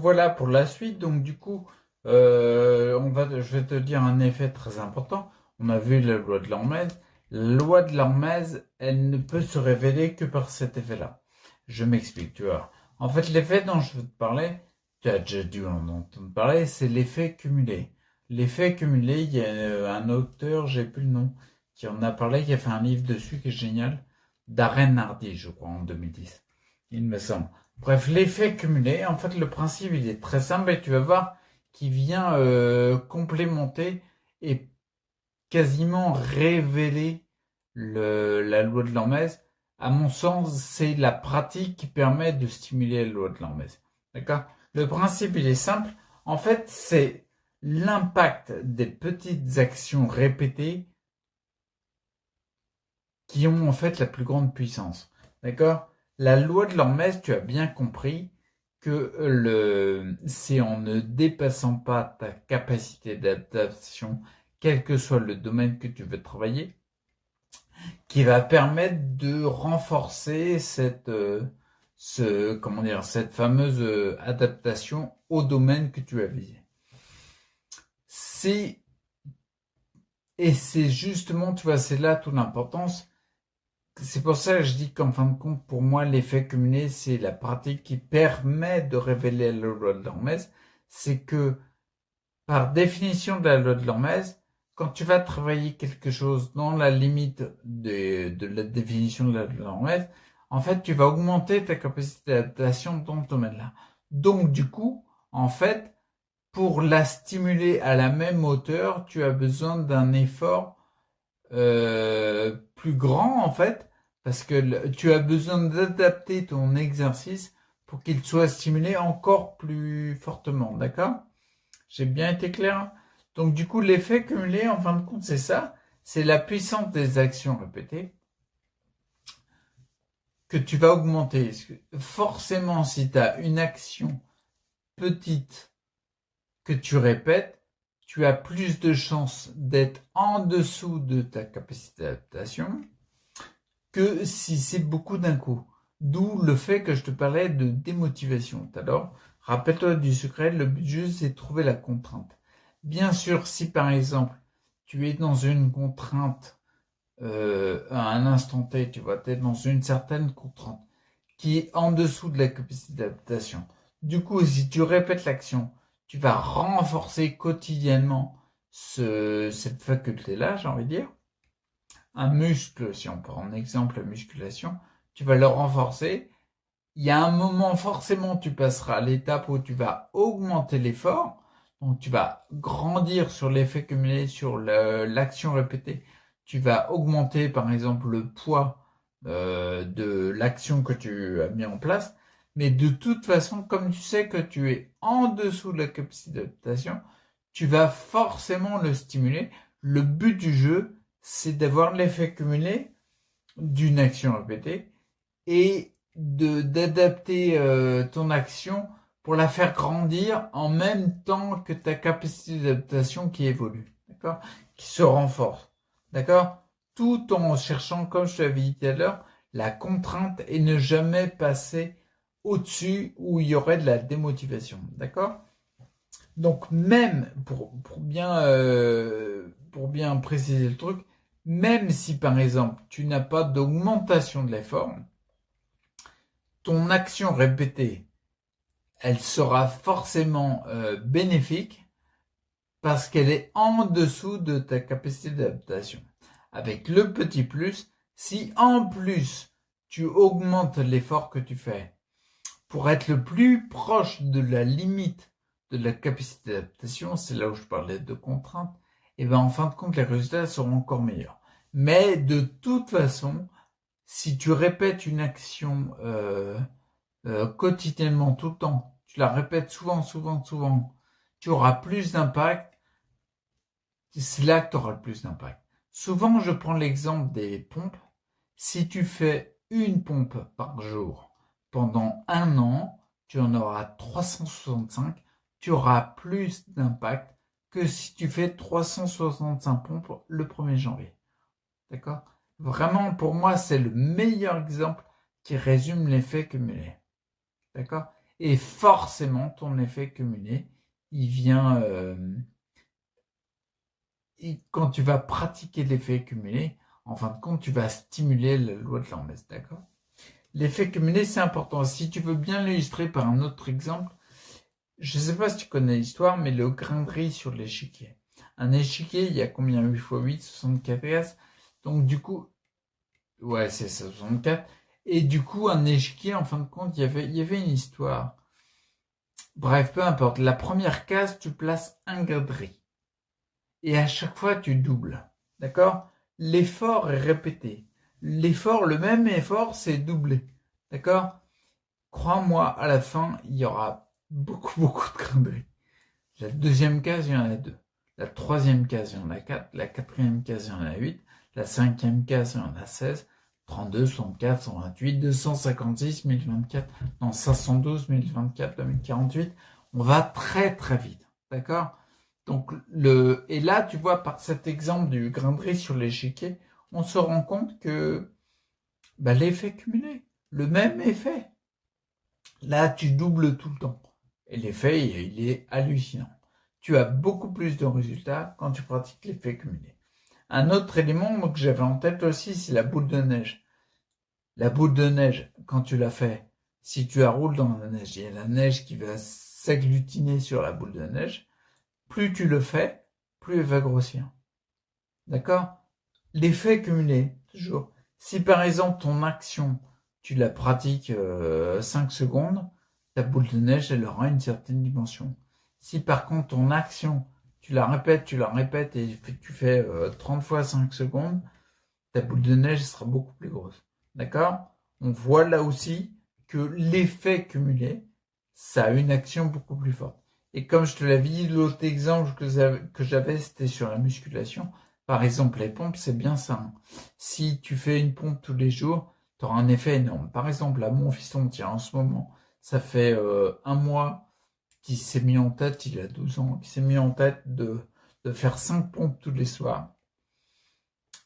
voilà pour la suite. Donc du coup, je vais te dire un effet très important. On a vu la loi de l'Hormèse. La loi de l'Hormèse, elle ne peut se révéler que par cet effet-là. Je m'explique, tu vois. En fait, l'effet dont je veux te parler, tu as déjà dû en entendre parler, c'est l'effet cumulé. L'effet cumulé, il y a un auteur, j'ai plus le nom, qui en a parlé, qui a fait un livre dessus qui est génial, Darren Hardy, je crois, en 2010. Il me semble. Bref, l'effet cumulé, en fait, le principe, il est très simple et tu vas voir qu'il vient complémenter et quasiment révéler la loi de l'Hormèse. À mon sens, c'est la pratique qui permet de stimuler la loi de l'Hormèse. D'accord? Le principe, il est simple. En fait, c'est l'impact des petites actions répétées qui ont en fait la plus grande puissance. D'accord? La loi de l'Hormèse, tu as bien compris que c'est en ne dépassant pas ta capacité d'adaptation, quel que soit le domaine que tu veux travailler, qui va permettre de renforcer cette fameuse adaptation au domaine que tu as visé. Et c'est justement, tu vois, c'est là toute l'importance. C'est pour ça que je dis qu'en fin de compte, pour moi, l'effet cumulé, c'est la pratique qui permet de révéler la loi de l'Hormèse. C'est que, par définition de la loi de l'Hormèse, quand tu vas travailler quelque chose dans la limite de la définition de la loi de l'Hormèse, en fait, tu vas augmenter ta capacité d'adaptation dans ce domaine-là. Donc, du coup, en fait, pour la stimuler à la même hauteur, tu as besoin d'un effort plus grand en fait, parce que tu as besoin d'adapter ton exercice pour qu'il soit stimulé encore plus fortement, d'accord? J'ai bien été clair? Donc du coup, l'effet cumulé, en fin de compte, c'est ça, c'est la puissance des actions répétées que tu vas augmenter. Forcément, si tu as une action petite que tu répètes, tu as plus de chances d'être en dessous de ta capacité d'adaptation que si c'est beaucoup d'un coup. D'où le fait que je te parlais de démotivation tout à l'heure. Rappelle-toi du secret, le but juste c'est de trouver la contrainte. Bien sûr, si par exemple tu es dans une contrainte à un instant T, tu vas être dans une certaine contrainte qui est en dessous de la capacité d'adaptation. Du coup, si tu répètes l'action, tu vas renforcer quotidiennement cette faculté-là, j'ai envie de dire. Un muscle, si on prend en exemple la musculation, tu vas le renforcer. Il y a un moment, forcément, tu passeras à l'étape où tu vas augmenter l'effort. Donc, tu vas grandir sur l'effet cumulé, sur l'action répétée. Tu vas augmenter, par exemple, le poids de l'action que tu as mis en place. Mais de toute façon, comme tu sais que tu es en dessous de la capacité d'adaptation, tu vas forcément le stimuler. Le but du jeu, c'est d'avoir l'effet cumulé d'une action répétée et d'adapter ton action pour la faire grandir en même temps que ta capacité d'adaptation qui évolue, d'accord, qui se renforce, d'accord, tout en cherchant, comme je te l'avais dit tout à l'heure, la contrainte et ne jamais passer au-dessus où il y aurait de la démotivation, d'accord. Donc même pour bien préciser le truc, même si par exemple tu n'as pas d'augmentation de l'effort, ton action répétée, elle sera forcément bénéfique parce qu'elle est en dessous de ta capacité d'adaptation. Avec le petit plus, si en plus tu augmentes l'effort que tu fais pour être le plus proche de la limite de la capacité d'adaptation, c'est là où je parlais de contraintes, et bien en fin de compte les résultats seront encore meilleurs. Mais de toute façon, si tu répètes une action quotidiennement, tout le temps, tu la répètes souvent, souvent, souvent, tu auras plus d'impact, c'est là que tu auras le plus d'impact. Souvent, je prends l'exemple des pompes. Si tu fais une pompe par jour pendant un an, tu en auras 365, tu auras plus d'impact que si tu fais 365 pompes le 1er janvier. D'accord? Vraiment, pour moi, c'est le meilleur exemple qui résume l'effet cumulé. D'accord? Et forcément, ton effet cumulé, il vient... quand tu vas pratiquer l'effet cumulé, en fin de compte, tu vas stimuler la loi de Lorentz, d'accord? L'effet cumulé, c'est important. Si tu veux bien l'illustrer par un autre exemple, je ne sais pas si tu connais l'histoire, mais le grain de riz sur l'échiquier. Un échiquier, il y a combien? 8 x 8, 64 cases. Donc du coup, ouais, c'est ça, 64. Et du coup, un échiquier, en fin de compte, il y avait une histoire. Bref, peu importe. La première case, tu places un grain de riz. Et à chaque fois, tu doubles. D'accord? L'effort est répété. L'effort, le même effort, c'est doublé. D'accord? Crois-moi, à la fin, il y aura beaucoup de grains de riz. La deuxième case, il y en a 2. La troisième case, il y en a 4. La quatrième case, il y en a 8. La cinquième case, il y en a 16. 32, 64, 128, 256, 1024, non, 512, 1024, 2048. On va très vite. D'accord? Donc, et là, tu vois, par cet exemple du grain de riz sur l'échiquier, on se rend compte que l'effet cumulé, le même effet. Là, tu doubles tout le temps. Et l'effet, il est hallucinant. Tu as beaucoup plus de résultats quand tu pratiques l'effet cumulé. Un autre élément que j'avais en tête aussi, c'est la boule de neige. La boule de neige, quand tu la fais, si tu la roules dans la neige, il y a la neige qui va s'agglutiner sur la boule de neige. Plus tu le fais, plus elle va grossir. D'accord? L'effet cumulé, toujours. Si par exemple ton action, tu la pratiques 5 secondes, ta boule de neige, elle aura une certaine dimension. Si par contre ton action, tu la répètes et tu fais 30 fois 5 secondes, ta boule de neige sera beaucoup plus grosse. D'accord? On voit là aussi que l'effet cumulé, ça a une action beaucoup plus forte. Et comme je te l'avais dit, l'autre exemple que j'avais, c'était sur la musculation. Par exemple, les pompes, c'est bien ça. Hein. Si tu fais une pompe tous les jours, tu auras un effet énorme. Par exemple, là, mon fiston, tiens, en ce moment, ça fait un mois qu'il s'est mis en tête, il a 12 ans, qu'il s'est mis en tête de faire 5 pompes tous les soirs.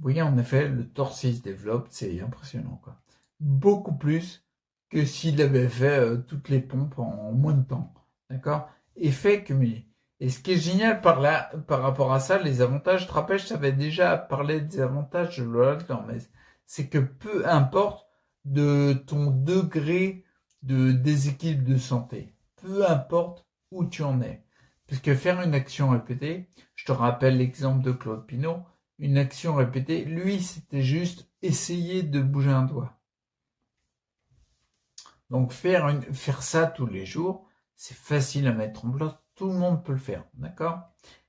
Oui, en effet, le torse se développe, c'est impressionnant, quoi. Beaucoup plus que s'il avait fait toutes les pompes en moins de temps. D'accord? Effet cumulé. Et ce qui est génial par rapport à ça, les avantages, je te rappelle, je t'avais déjà parlé des avantages de l'oral, mais c'est que peu importe de ton degré de déséquilibre de santé, peu importe où tu en es. Puisque faire une action répétée, je te rappelle l'exemple de Claude Pinault, une action répétée, lui, c'était juste essayer de bouger un doigt. Donc faire ça tous les jours, c'est facile à mettre en place, tout le monde peut le faire, d'accord?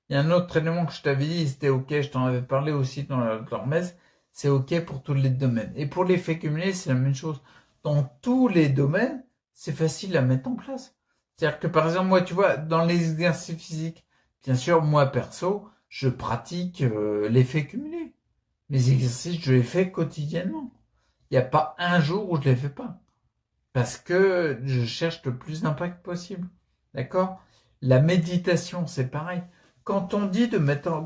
Il y a un autre élément que je t'avais dit, c'était ok, je t'en avais parlé aussi dans la messe, c'est ok pour tous les domaines. Et pour l'effet cumulé, c'est la même chose. Dans tous les domaines, c'est facile à mettre en place. C'est-à-dire que par exemple, moi, tu vois, dans les exercices physiques, bien sûr, moi perso, je pratique l'effet cumulé. Mes exercices, je les fais quotidiennement. Il n'y a pas un jour où je les fais pas. Parce que je cherche le plus d'impact possible. D'accord? La méditation, c'est pareil. Quand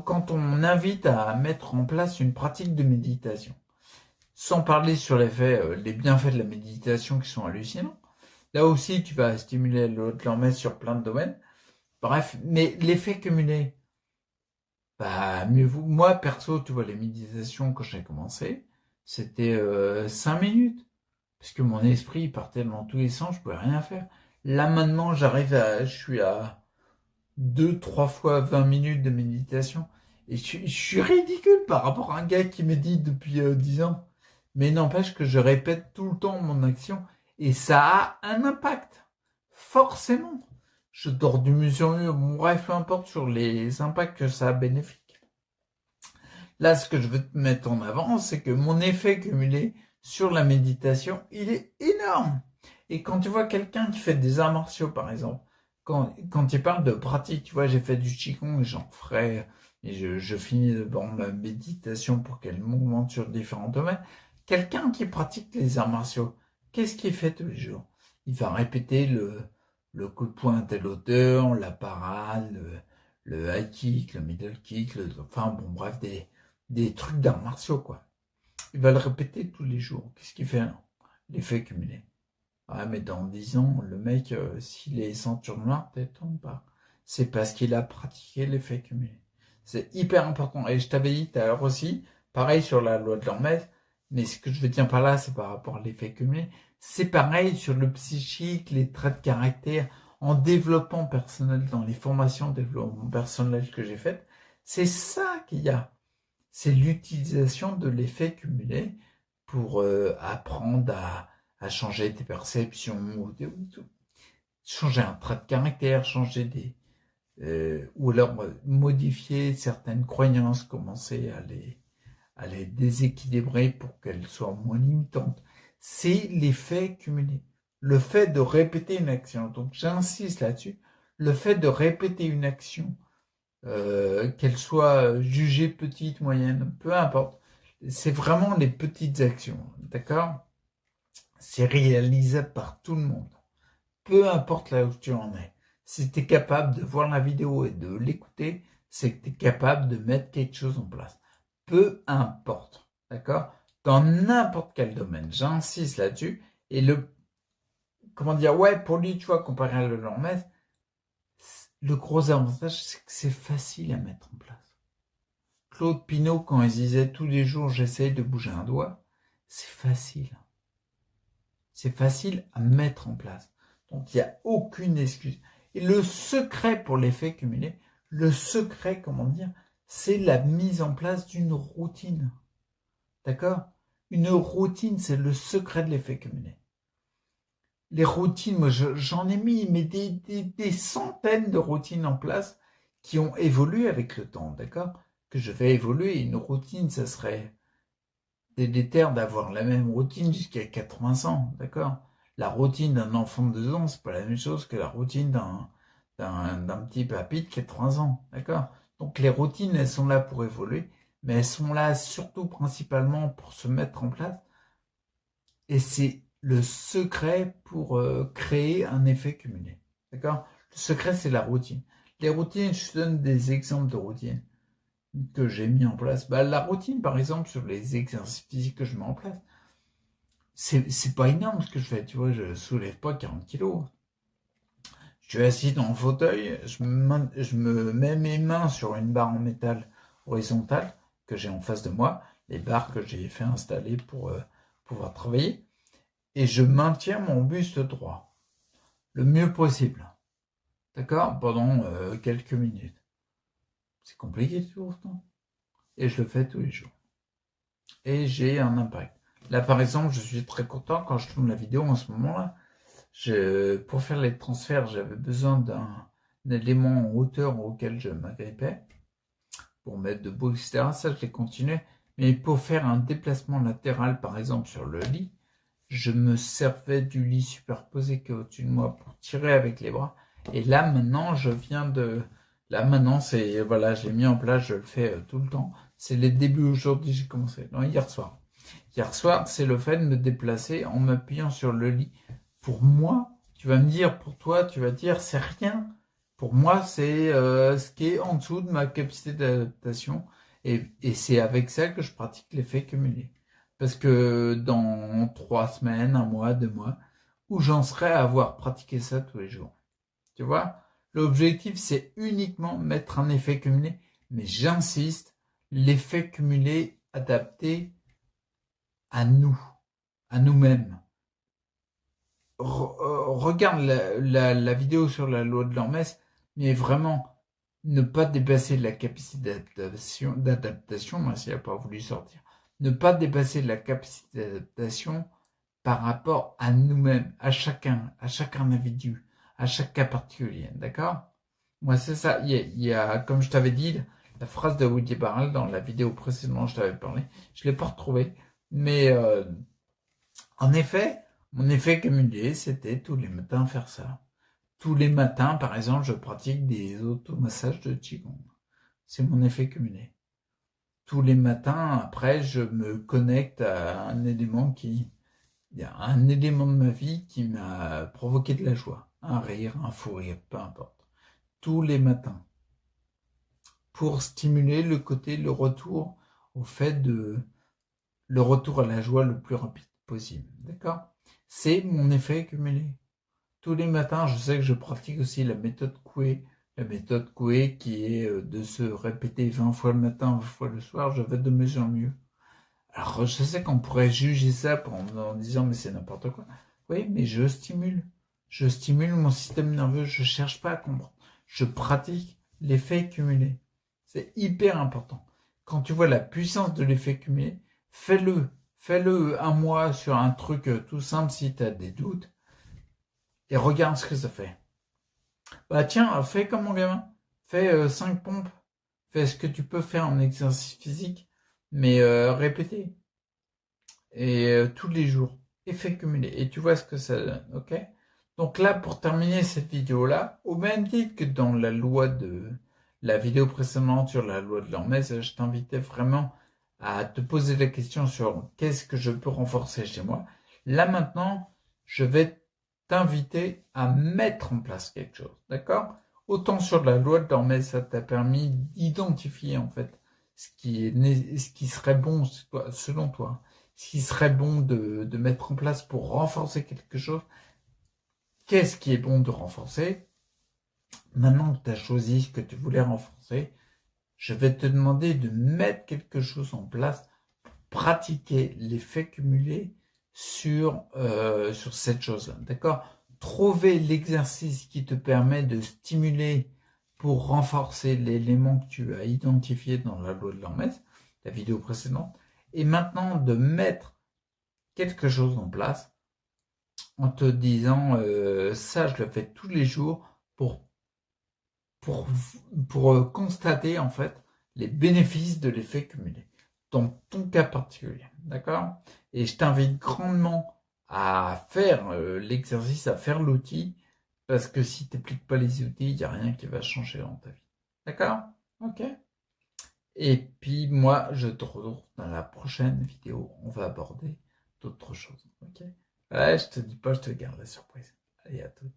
quand on invite à mettre en place une pratique de méditation, sans parler sur les bienfaits de la méditation qui sont hallucinants, là aussi, tu vas stimuler l'autre sur plein de domaines. Bref, mais l'effet cumulé, mieux vous. Moi, perso, tu vois, les méditations, quand j'ai commencé, c'était 5 minutes. Parce que mon esprit partait dans tous les sens, je pouvais rien faire. Là, maintenant, je suis à 2, 3 fois 20 minutes de méditation. Et je suis ridicule par rapport à un gars qui médite depuis 10 ans. Mais n'empêche que je répète tout le temps mon action. Et ça a un impact. Forcément. Je dors du mieux en mieux. Bref, peu importe sur les impacts que ça a bénéfique. Là, ce que je veux te mettre en avant, c'est que mon effet cumulé sur la méditation, il est énorme. Et quand tu vois quelqu'un qui fait des arts martiaux, par exemple, quand il parle de pratique, tu vois, j'ai fait du Qigong et j'en ferai, et je finis d'abord ma méditation pour qu'elle m'augmente sur différents domaines. Quelqu'un qui pratique les arts martiaux, qu'est-ce qu'il fait tous les jours? Il va répéter le coup de poing à telle hauteur, la parade, le high kick, le middle kick, enfin bon, bref, des trucs d'arts martiaux, quoi. Il va le répéter tous les jours. Qu'est-ce qu'il fait? L'effet cumulé. Ah, mais dans 10 ans, le mec, s'il est ceinture noire, t'étonnes pas. C'est parce qu'il a pratiqué l'effet cumulé. C'est hyper important. Et je t'avais dit tout à l'heure aussi, pareil sur la loi de l'Hermès, mais ce que je veux dire par là, c'est par rapport à l'effet cumulé. C'est pareil sur le psychique, les traits de caractère, en développement personnel, dans les formations de développement personnel que j'ai faites. C'est ça qu'il y a. C'est l'utilisation de l'effet cumulé pour apprendre à changer tes perceptions, ou changer un trait de caractère, changer ou alors modifier certaines croyances, commencer à les déséquilibrer pour qu'elles soient moins limitantes. C'est l'effet cumulé. Le fait de répéter une action, donc j'insiste là-dessus, le fait de répéter une action, qu'elle soit jugée petite, moyenne, peu importe, c'est vraiment les petites actions, d'accord? C'est réalisable par tout le monde. Peu importe là où tu en es. Si tu es capable de voir la vidéo et de l'écouter, c'est que tu es capable de mettre quelque chose en place. Peu importe, d'accord? Dans n'importe quel domaine, j'insiste là-dessus. Et comment dire, ouais, pour lui, tu vois, comparé à le Lormez, le gros avantage, c'est que c'est facile à mettre en place. Claude Pinault, quand il disait tous les jours, j'essaye de bouger un doigt, c'est facile. C'est facile à mettre en place. Donc, il n'y a aucune excuse. Et le secret pour l'effet cumulé, le secret, comment dire, c'est la mise en place d'une routine. D'accord? Une routine, c'est le secret de l'effet cumulé. Les routines, moi, j'en ai mis mais des centaines de routines en place qui ont évolué avec le temps, d'accord? Que je vais évoluer. Une routine, ça serait délétère d'avoir la même routine jusqu'à 80 ans, d'accord? La routine d'un enfant de 2 ans, c'est pas la même chose que la routine d'un petit papy de 80 ans, d'accord? Donc les routines, elles sont là pour évoluer, mais elles sont là surtout principalement pour se mettre en place. Et c'est le secret pour créer un effet cumulé, d'accord? Le secret, c'est la routine. Les routines, je te donne des exemples de routines que j'ai mis en place. Bah, la routine, par exemple, sur les exercices physiques que je mets en place, c'est pas énorme ce que je fais, tu vois, je soulève pas 40 kilos. Je suis assis dans le fauteuil, je me mets mes mains sur une barre en métal horizontale que j'ai en face de moi, les barres que j'ai fait installer pour pouvoir travailler, et je maintiens mon buste droit le mieux possible, d'accord, pendant quelques minutes. C'est compliqué tout temps. Et je le fais tous les jours. Et j'ai un impact. Là, par exemple, je suis très content quand je tourne la vidéo en ce moment-là. Pour faire les transferts, j'avais besoin d'un élément en hauteur auquel je m'agrippais pour mettre debout, etc. Ça, je l'ai continué. Mais pour faire un déplacement latéral, par exemple, sur le lit, je me servais du lit superposé qui est au-dessus de moi pour tirer avec les bras. Et là, maintenant, Là, maintenant, c'est... Voilà, je l'ai mis en place, je le fais tout le temps. C'est les débuts aujourd'hui, j'ai commencé. Non, hier soir. Hier soir, c'est le fait de me déplacer en m'appuyant sur le lit. Pour moi, tu vas me dire, pour toi, tu vas dire, c'est rien. Pour moi, c'est ce qui est en dessous de ma capacité d'adaptation. Et c'est avec ça que je pratique l'effet cumulé. Parce que dans 3 semaines, 1 mois, 2 mois, où j'en serai à avoir pratiqué ça tous les jours. Tu vois? L'objectif, c'est uniquement mettre un effet cumulé. Mais j'insiste, l'effet cumulé adapté à nous, à nous-mêmes. Regarde la vidéo sur la loi de l'Hermès, mais vraiment, ne pas dépasser la capacité d'adaptation, moi, s'il n'a pas voulu sortir, ne pas dépasser la capacité d'adaptation par rapport à nous-mêmes, à chaque individu, à chaque cas particulier, d'accord? Moi, c'est ça. Il y a, comme je t'avais dit, la phrase de Woody Barrel dans la vidéo précédente, je t'avais parlé, je ne l'ai pas retrouvée, mais en effet, mon effet cumulé, c'était tous les matins faire ça. Tous les matins, par exemple, je pratique des automassages de Qigong. C'est mon effet cumulé. Tous les matins, après, je me connecte à un élément de ma vie qui m'a provoqué de la joie. Un rire, un fou rire, peu importe. Tous les matins. Pour stimuler le retour au fait le retour à la joie le plus rapide possible. D'accord? c'est mon effet cumulé. Tous les matins, je sais que je pratique aussi la méthode Coué. La méthode Coué qui est de se répéter 20 fois le matin, 20 fois le soir, je vais de mieux en mieux. Alors, je sais qu'on pourrait juger ça en disant, mais c'est n'importe quoi. Oui, mais je stimule. Je stimule mon système nerveux, je cherche pas à comprendre. Je pratique l'effet cumulé. C'est hyper important. Quand tu vois la puissance de l'effet cumulé, fais-le. Fais-le un mois sur un truc tout simple si tu as des doutes. Et regarde ce que ça fait. Bah tiens, fais comme mon gamin. Fais 5 pompes. Fais ce que tu peux faire en exercice physique, mais répétez. Et tous les jours. Effet cumulé. Et tu vois ce que ça donne, ok? Donc là, pour terminer cette vidéo-là, au même titre que dans la loi de la vidéo précédente sur la loi de l'Hormèse, je t'invitais vraiment à te poser la question sur qu'est-ce que je peux renforcer chez moi. Là maintenant, je vais t'inviter à mettre en place quelque chose, d'accord? Autant sur la loi de l'Hormèse, ça t'a permis d'identifier en fait ce qui serait bon selon toi, ce qui serait bon de mettre en place pour renforcer quelque chose. Qu'est-ce qui est bon de renforcer? Maintenant que tu as choisi ce que tu voulais renforcer, je vais te demander de mettre quelque chose en place pour pratiquer l'effet cumulé sur cette chose-là. D'accord? Trouver l'exercice qui te permet de stimuler pour renforcer l'élément que tu as identifié dans la loi de l'Hermès, la vidéo précédente, et maintenant de mettre quelque chose en place en te disant ça je le fais tous les jours pour, pour constater en fait les bénéfices de l'effet cumulé dans ton cas particulier, d'accord? Et je t'invite grandement à faire l'exercice, à faire l'outil, parce que si tu n'appliques pas les outils, il n'y a rien qui va changer dans ta vie, d'accord? Ok? Et puis moi, je te retrouve dans la prochaine vidéo, on va aborder d'autres choses, ok? Ouais, je te dis pas, je te garde la surprise. Allez, à tout.